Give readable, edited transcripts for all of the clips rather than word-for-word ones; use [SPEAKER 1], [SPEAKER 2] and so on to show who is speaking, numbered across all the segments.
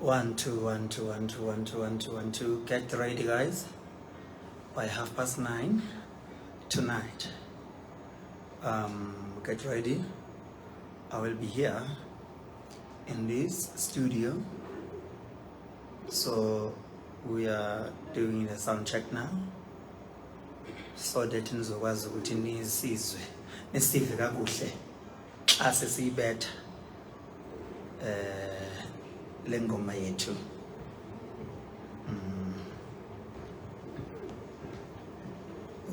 [SPEAKER 1] 1 2 1 2 1 2 1 2 1 2 1 2. Get ready, guys. By 9:30 tonight. Get ready. I will be here in this studio. So we are doing the sound check now. So that nizokwazi ukuthi nisizwe nisive kakuhle xa sesiyibetha lengoma yethu.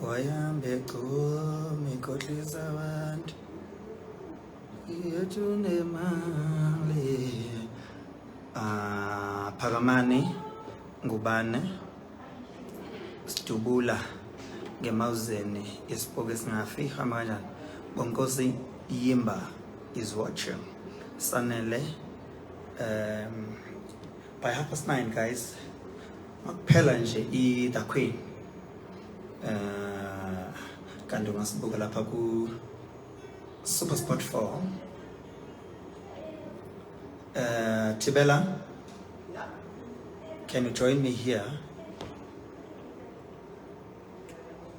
[SPEAKER 1] Wayambe qhumi kodlisa abantu yethu nemali. Phakamani ngubane Sidubula ngemawuzeni isipoke singafi hamba kanjani. Bonkosi Yimba is watching. Sanele by 9:30, guys. Makuphela nje the Queen. Kanti ungasibuka lapha ku SuperSport 4. Thibela, can you join me here?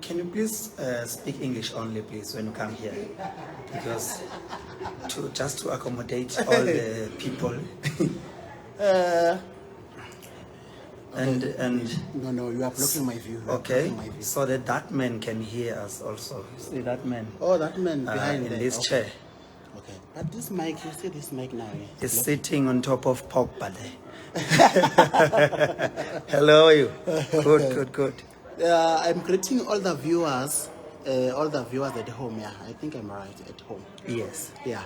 [SPEAKER 1] Can you please speak English only, please, when you come here? Because just to accommodate all the people.
[SPEAKER 2] No, you are blocking my view.
[SPEAKER 1] Okay, so that man can hear us also. See that man?
[SPEAKER 2] Oh, that man behind
[SPEAKER 1] in this chair.
[SPEAKER 2] Okay, but this mic, you see this mic now?
[SPEAKER 1] Is sitting on top of Pogba there. Hello, how are you? Good.
[SPEAKER 2] I'm greeting all the viewers at home. Yeah, I think I'm right at home.
[SPEAKER 1] Yes.
[SPEAKER 2] Yeah.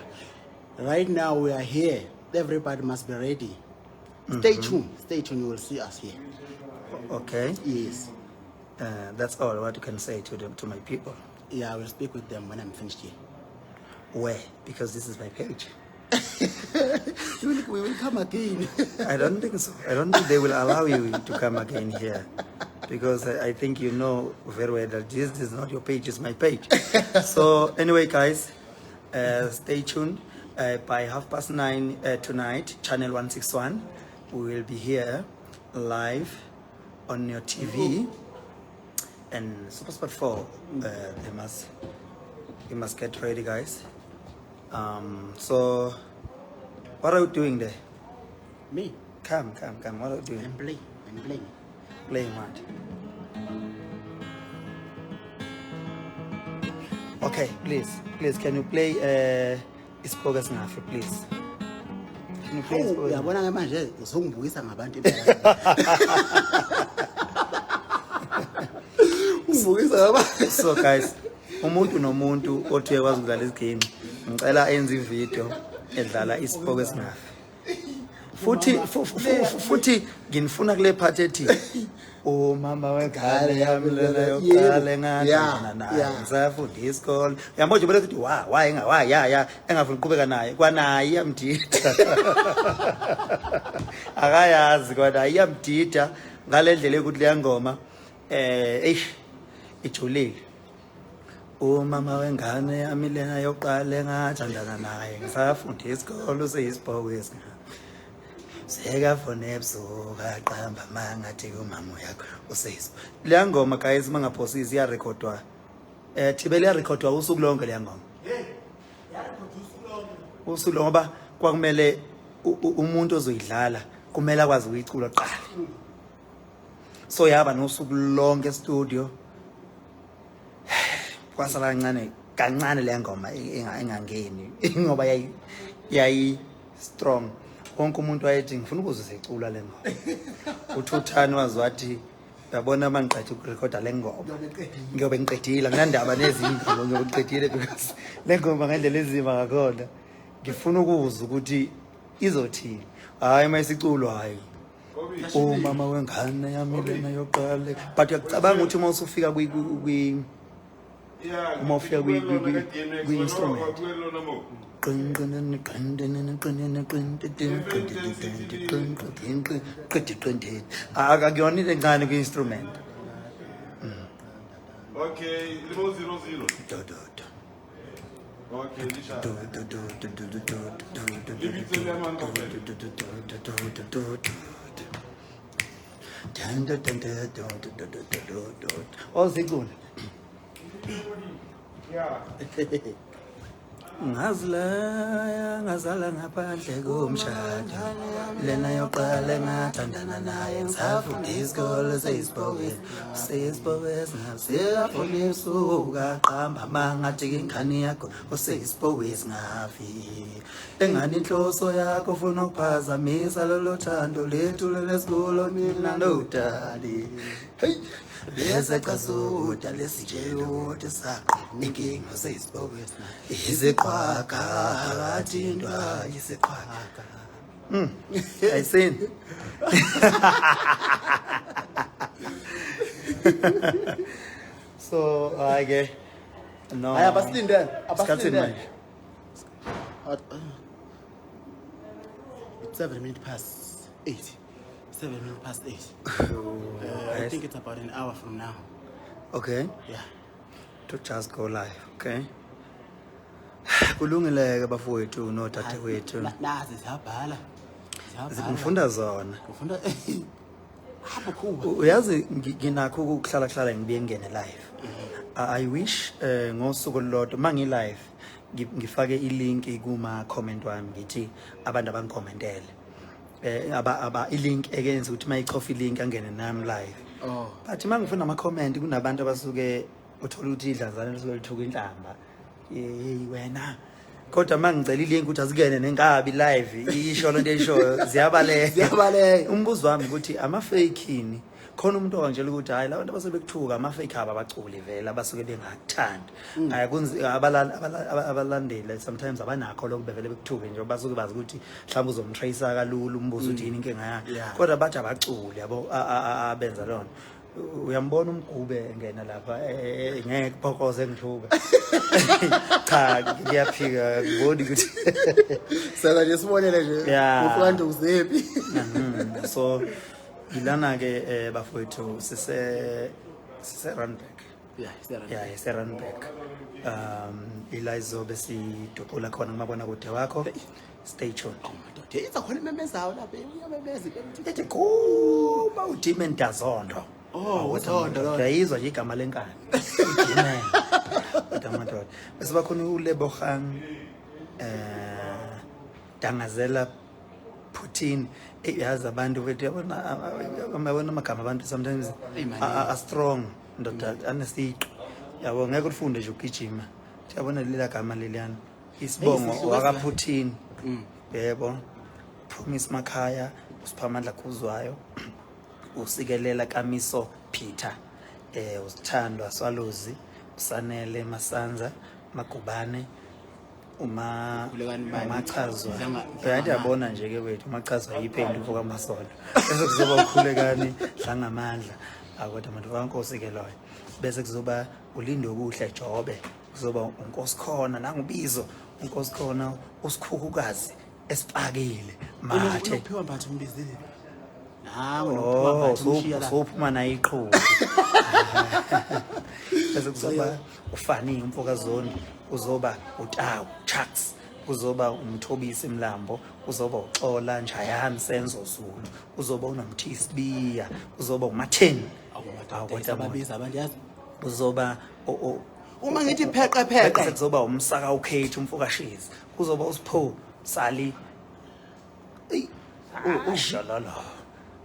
[SPEAKER 2] Right now we are here. Everybody must be ready. Stay tuned. You will see us here.
[SPEAKER 1] Okay.
[SPEAKER 2] Yes.
[SPEAKER 1] That's all what you can say to my people.
[SPEAKER 2] Yeah, I will speak with them when I'm finished here.
[SPEAKER 1] Where? Because this is my page.
[SPEAKER 2] We will come again.
[SPEAKER 1] I don't think so. I don't think they will allow you to come again here. Because I think you know very well that this is not your page, it's my page. So anyway, guys, stay tuned. By 9:30 tonight, channel 161, we will be here live on your TV. And SuperSport 4, you must get ready, guys. So what are you doing there?
[SPEAKER 2] Me?
[SPEAKER 1] Come. What are you doing?
[SPEAKER 2] I'm playing.
[SPEAKER 1] Playing what? Okay, please, can you play isipoke singafi, please? Can you play isipoke?
[SPEAKER 2] Uyabona manje uzongibuyisa ngabantu
[SPEAKER 1] So guys, umuntu nomuntu othi uyakwazi ukudlala isigame, ngicela enze ivideo edlala isipoke singafi. Futhi nginifuna kule part ethi mama wengane yami lena yoqala engathana naye ngisafunda isikole. Uyabona nje ukuthi ya engafuni ukuqhubeka naye kwanaye iyamdida. Akayazi kwanaye iyamdida ngale ndlela ukuthi le ngoma ijulile. Mama wengane yami lena yoqala engathandana naye ngisafunda isikole useyisipoke esingafi. Seka fone ebusuka qamba mangathi umama yakho useyisipo. Le ngoma guys mangaphosisi iya recordwa. Thibela iya recordwa usuku lonke le ngoma. Ya recordwa usuku lonke ngoba kwakumele umuntu ozoyidlala kumele akwazi ukuyicula qala. So yaba nosuku lonke studio. Kwasala kancane le ngoma engangeni ngoba yayi strong. Wonke umuntu wayethi ngifuna ukuzicula le ngoma. Uthuthani waziwathi yabona mangiqedwe ukurecorda le ngoma. Ngiyobe ngiqedile nginandaba nezindaba ngiyobe ngiqedile because le ngoma ngendlela ezima ngakhona. Ngifuna ukuzwa ukuthi izothini. Hayi mayisiculo hayi. Mama wengane yami lena yoqala. But uyacabanga ukuthi uma usufika uma ufika kwi instrument. Akuyona into encane kwi-instrument.
[SPEAKER 3] Okay, 000.
[SPEAKER 1] Ozikuni ngazala ngaphandle komshado lena yoqala ngathandana naye ngisafunda isikole seyisibokwe ngafika qamba mangathi ingane yakho useyisibokwe singafi engani inhloso yakho ufuna ukuphazamisa lolo thando lethu lesikolo mina nodali hey bese casuda lesitshelo ukuthi saqe inkinga seyisibokwe iziqhwaga athindwa isiqhwaga ayisini so okay no
[SPEAKER 2] Aya abasilinde
[SPEAKER 1] manje
[SPEAKER 2] It's 7 minutes past 8. 7 minutes past 8. I think it's about an hour from now.
[SPEAKER 1] okay
[SPEAKER 2] Yeah.
[SPEAKER 1] to just go live okay kulungile bafowethu nodadewethu
[SPEAKER 2] Nazi siyabhala.
[SPEAKER 1] ngifunda zona
[SPEAKER 2] Ufunda Bakhuphuka.
[SPEAKER 1] uyazi nginakho ukuhlala ngibuye ngene live I wish ngosuku lodwa mangi live ngifake ilink kuma comment wami ngithi abantu abangicommentele aba ilink ekenza ukuthi mayichofa ilink angene nami live but mangifuna ama comment kunabantu abasuke uthola ukuthi idlazana lisuke lithuka inhlamba hey wena kodwa mangicela ilink ukuthi azikene nengabi live isho lento eyishoyo ziyabaleka umbuzo wami ukuthi ama fakeini khona umuntu owangitshela ukuthi hayi labantu abasebekuthuka ama fake aba baculi vele abasuke bengakuthandi ayakunzi abalandeli sometimes abanakho lokubevele bekuthuke nje basuke bazi ukuthi mhlawumbe uzomtracer kalula umbuzo uthi yini inkinga yakhe kodwa bathi abaculi yabo abenza lona uyambona umgube engena lapha ngeke phokoze ngithuka cha ngiyaphika ngiboni ukuthi
[SPEAKER 2] Sala nje sibonele nje uqwanda uzepi.
[SPEAKER 1] So ilana ke bafowethu sise Randburg ise Randburg ila izobe sidoqula khona ngibona kude wakho stay tuned
[SPEAKER 2] Iza khona imemezayo lapha uyamemeza
[SPEAKER 1] ethi kuba udimeni dazondo
[SPEAKER 2] uzondo
[SPEAKER 1] uyayizwa nje igama lenkani udimeni udamadod bese bakhona uLebogang Dangazela Putin yazi abantu bethu yabona amagama abantu sometimes are strong ndoda anesiqi yabo ngeke ufunde nje ukugijima yabona lela gama leliyana isibongo waka Putin yebo Promise Makhaya usiphamandla Khuzwayo usikelela Kamiso Peter usithandwa Swalozi usanele Masanza Magubane umachazwa yathi yabona nje ke wethu umachazwa yiphenduko kaMasondo bese kuzoba ukhulekani hlangamandla akwethu abantu bankosi ke loyo bese kuzoba ulindo kuhle Jobe kuzoba unkosikhona nangubizo unkosikhona usikhukhukazi esipakile mathe
[SPEAKER 2] uphiwa mbathu umbizile
[SPEAKER 1] sophuma na iqhubu bese kuzoba ufani umfoka zone kuzoba utawu Chucks kuzoba umthobisi Mlambo kuzoba uXola Njayani Senzo Zulu kuzoba unomthisibiya kuzoba uMatheni
[SPEAKER 2] awukwetha ababiza abantu yazi
[SPEAKER 1] kuzoba
[SPEAKER 2] uma ngithi pheqe
[SPEAKER 1] kuzoba umsaka uKate umfoka Shizi kuzoba uSipho Sali ushalala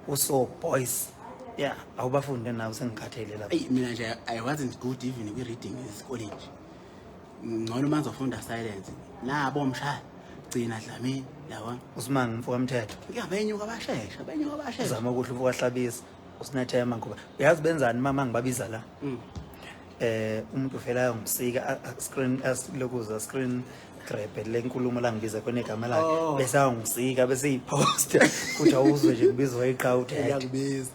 [SPEAKER 1] uso boys yeah awubafunde nawo sengikhathele lapha
[SPEAKER 2] mina nje I wasn't good even with reading esikoleni ngcono manje ufunda silence nabo mshaya gcina dlamini yabona
[SPEAKER 1] uSimanga umfoka Mthetho
[SPEAKER 2] ngiyabenyuka abashesha
[SPEAKER 1] zama ukuhle umfoka Hlabisa uSinathema ngoba uyazi benzani mama ngibabiza la umuntu vela ngumsika screen asilokuza screen grab lenkulumo la ngibiza khona igama lakhe bese angisika bese ipost kuthi awuzwe nje kubizwa iqhawuthe
[SPEAKER 2] yakubiza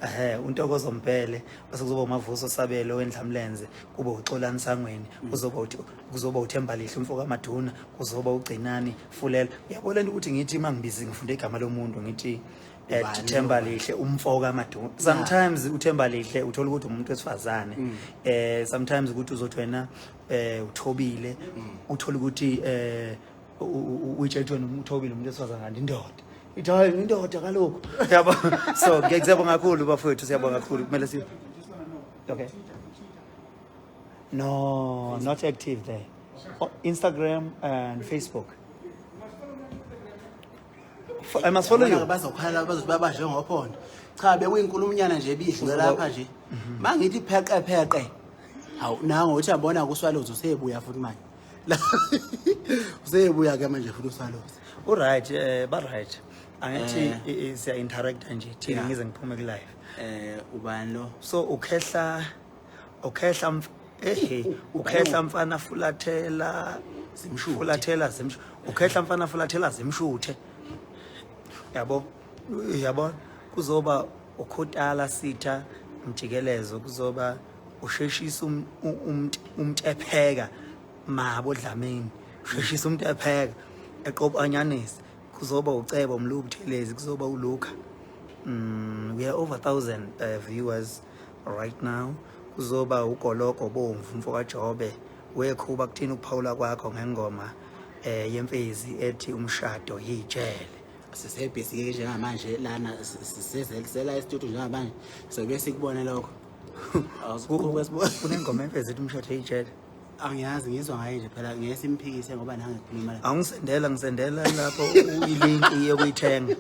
[SPEAKER 1] untokozo Mpele bese kuzoba uMavuso Sabelo wendlamlenze kube uXolani Sangweni kuzoba uThemba Lihle umfoka Maduna kuzoba uGcinani Fulela uyabona ukuthi ngithi mangibizi ngifunde igama lomuntu ngithi Themba lihle umfoka amaduna sometimes uthemba lihle uthola ukuthi umuntu wesifazane sometimes ukuthi uzothi wena uthobile uthola ukuthi uyitshetshe wena uthobile umuntu wesifazane kanti indoda ithi hayi indoda kaloko yabo so ngiyakuzabonga kakhulu bafowethu siyabonga kakhulu kumele si okay no not active there Instagram and Facebook I must follow you
[SPEAKER 2] bazokhala bazothi babaje ngophondo cha bekuyinkulunyana nje bidle lapha nje mangithi pheqe hawu nango uthi yabona kuswalozo usebuya futhi manje usebuya ke manje futhi uswalozo
[SPEAKER 1] right ba right angithi siya interact nje thina ngize ngiphume ku live
[SPEAKER 2] ubani lo
[SPEAKER 1] so ukhehla ukhehla mfana fulathela ukhehla mfana fulathela zimshuthe yabo kuzoba ukhotala sitha umjikelezo kuzoba usheshisa umtepheka mabo dlamini usheshisa umtepheka eqobo anyanisi kuzoba ucebo umlubuthelezi kuzoba uluka we are over 1000 viewers right now kuzoba ugoloko bomvu mfoka Jobe wekhuba kuthina ukuphawula kwakho ngengoma leMfezi ethi umshado yijele
[SPEAKER 2] sisebhesi ke njengamanje lana sisezela e-studio njengamanje sobe sikubone lokho
[SPEAKER 1] kunengoma leMfezi ethi umshado yijele
[SPEAKER 2] angiyazi ngizwa ngayo nje phela ngesimphikise ngoba nange ngikhuluma la
[SPEAKER 1] ngisendela lapho ilink yokuyithenga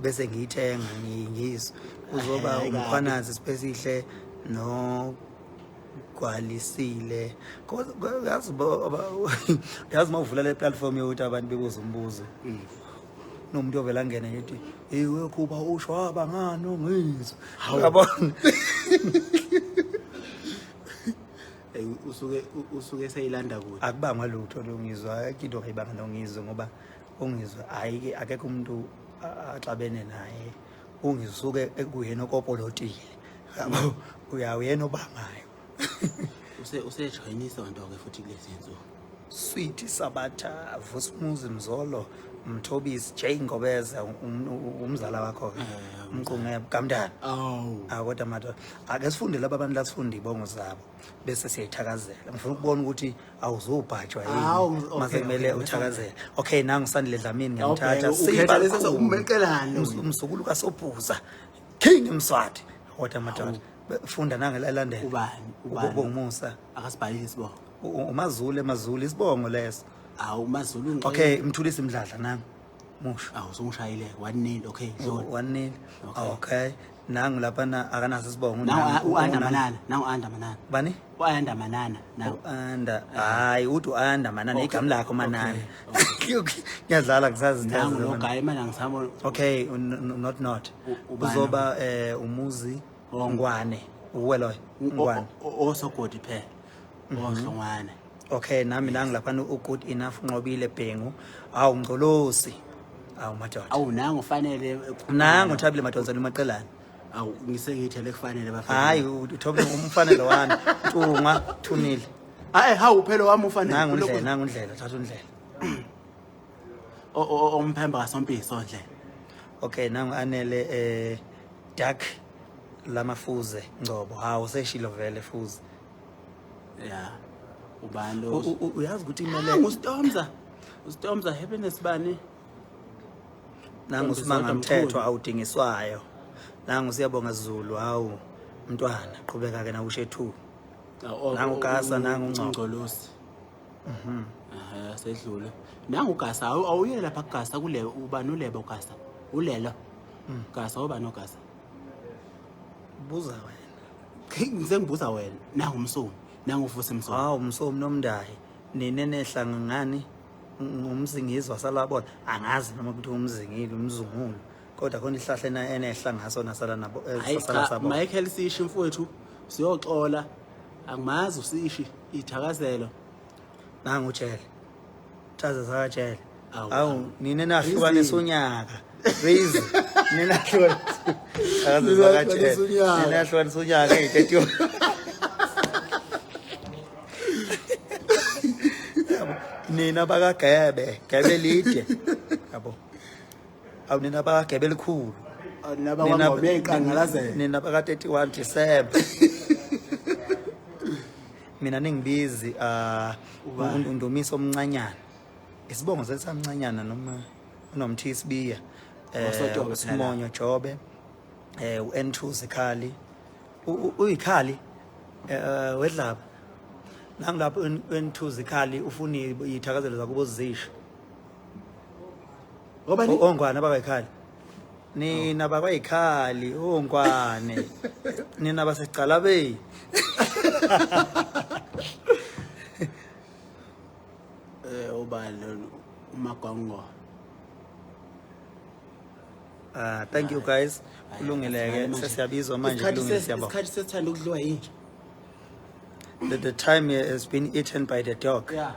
[SPEAKER 1] bese ngiyithenga ngiyizwa kuzoba umkhwanazi sipesihle no kwalisile yazi mawuvula le platform yokuthi abantu bebuza umbuzo nomuntu ovela ngene ethi ewe kuba ushwaba ngano ngizwe yabona
[SPEAKER 2] usuke seyilanda kude
[SPEAKER 1] akubanga lutho lo ngizwa into ayibanga lo ngizwe ngoba ungizwe ayike akekho umuntu axabene naye ungisuke ekuyena okopolotile yabo uyawena obangayo
[SPEAKER 2] usejoyina isonto ke futhi kulezi insuku
[SPEAKER 1] Sweet Sabatha Vusumuzi Mzolo Mthobisi J Ngobeza umzala wakho ke umqunge kamntana kodwa madoda ake sifunde laba abantu la sifunde ibongo zabo bese siyithakazela ngifuna ukubona ukuthi awuzobhajwa yini mase kumele uthakazele okay nangu sandile dlamini ngiyamthatha
[SPEAKER 2] siba lesa ummeqelane
[SPEAKER 1] umsukulu kaSobhuza King Mswati kodwa madoda funda nangelandela
[SPEAKER 2] ubani
[SPEAKER 1] ubongomusa
[SPEAKER 2] akasibhalile isibongo
[SPEAKER 1] umazulu isibongo leso
[SPEAKER 2] umazulu
[SPEAKER 1] okay mthulisi mdladla nami musho
[SPEAKER 2] songishayile 1-0 okay dlona
[SPEAKER 1] 1-0 okay nangu lapha akanazo isibongo
[SPEAKER 2] uanda manana
[SPEAKER 1] bani
[SPEAKER 2] uanda manana
[SPEAKER 1] anda hayi uthi uanda manana igama lakho manana ngiyadlala ngisazi
[SPEAKER 2] nangu lo guy mana ngisamo
[SPEAKER 1] okay not uzoba umuzi ongwane uweloyo ngwane
[SPEAKER 2] osogodi phela ohlongwane
[SPEAKER 1] okay nami lapha good enough Nqobile Bhengu ngcolosi madoda
[SPEAKER 2] nangu fanele
[SPEAKER 1] Thabile Madonsela umaqelane
[SPEAKER 2] ngisengithele kufanele bafana
[SPEAKER 1] hayi uthobile umfanele wami Ntunga Thunile
[SPEAKER 2] hawu phela wami ufanele
[SPEAKER 1] nangu ndlela thatha undlela
[SPEAKER 2] omphemba kaSompisi ondlela
[SPEAKER 1] okay nangu anele Duck lamafuze Ngcobo seshilo vele fuze
[SPEAKER 2] yeah ubani lo
[SPEAKER 1] uyazi ukuthi imele
[SPEAKER 2] uStomza happiness bani
[SPEAKER 1] nangu simanga mthetho awudingiswayo nangu siyabonga Zulu mntwana qhubeka ke na ushethu nangu Gasa nangu
[SPEAKER 2] Ngcolosi sedlule nangu Gasa awuyele lapha kuGasa kule ubani ulebo Gasa ulelo Gasa ubani noGasa
[SPEAKER 1] buza wena
[SPEAKER 2] ngisengibuza wena nangu umsomi nangu uvusa imsomi
[SPEAKER 1] umsomi nomndayi ninenehla ngani ngumzingizwa salabona angazi noma ukuthi umzingile umzungulu kodwa khona ihlahla enehla ngaso nasala nabo
[SPEAKER 2] sala sabo Michael Sishi mfowethu siyoxola angimazi usishi ithakazelo
[SPEAKER 1] nangu Jele Thaza sakajele nine nahlukanisa unyaka raise nina hlukanisa unyaka ey'tetyo nina bakagebe gebe lide yabo nina bakagebe elikhulu
[SPEAKER 2] Naba kwangoma yayiqangalazela.
[SPEAKER 1] Nina baka 31 December. Mina ningibizi undumiso omncanyana. Isibongo sesamncanyana noma unomthi isibiya. Usimonyo Jobe. U-N2 Zikhali. Uyikhali wedlaba. Nangilapho U-N2 Zikhali ufuna ithakazelo zakubo zisho.
[SPEAKER 2] Obani?
[SPEAKER 1] Ongwane abayikhali. Nina bakwayikhali ongwane. Nina basecala be.
[SPEAKER 2] Ubani uMagongo.
[SPEAKER 1] Thank you guys. Kulungileke sesiyabizwa manje kulungile siyabonga.
[SPEAKER 2] Isikhathi sesithanda ukudliwa yini?
[SPEAKER 1] The time has been eaten by the dog.
[SPEAKER 2] Yeah.